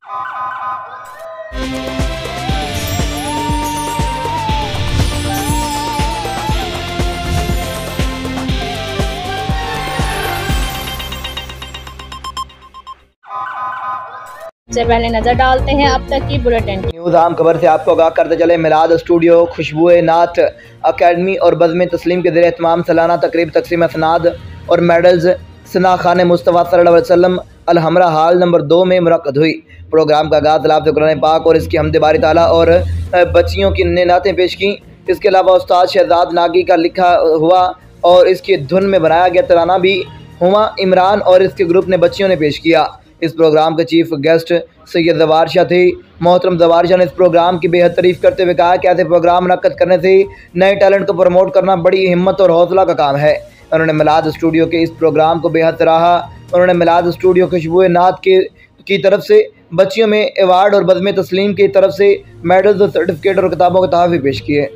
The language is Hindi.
से पहले नजर डालते हैं अब तक की बुलेटिन न्यूज़ आम खबर से आपको आगाह करते चले। मिलाद स्टूडियो खुशबुए नात अकेडमी और बज़्म तस्लीम के ज़रिए एहतमाम सालाना तकरीब तकसीम असनाद और मेडल्स सना खान मुस्तफ़ा सल्लल्लाहु अलैहि वसल्लम अलहमरा हाल नंबर 2 में मुनक़्क़द हुई। प्रोग्राम का आगाज़ लाफ्ज़ कुरान पाक और इसकी हमद बारी ताला और बच्चियों की नातें पेश की। इसके अलावा उस्ताद शहजाद नागी का लिखा हुआ और इसकी धुन में बनाया गया तराना भी हुमा इमरान और इसके ग्रुप ने बच्चियों ने पेश किया। इस प्रोग्राम के चीफ गेस्ट सैयद जवार शाह थे। मोहतरम जवार शाह ने इस प्रोग्राम की बेहद तारीफ़ करते हुए कहा कि ऐसे प्रोग्राम मुनक़्क़द करने से नए टैलेंट को प्रमोट करना बड़ी हिम्मत और हौसला का काम है। उन्होंने मिलाद स्टूडियो के इस प्रोग्राम को बेहद सराहा। उन्होंने मिलाद स्टूडियो खुशबुए नात की तरफ से बच्चियों में अवार्ड और बज़्म तस्लीम की तरफ से मेडल्स और सर्टिफिकेट और किताबों के तहफ़े पेश किए।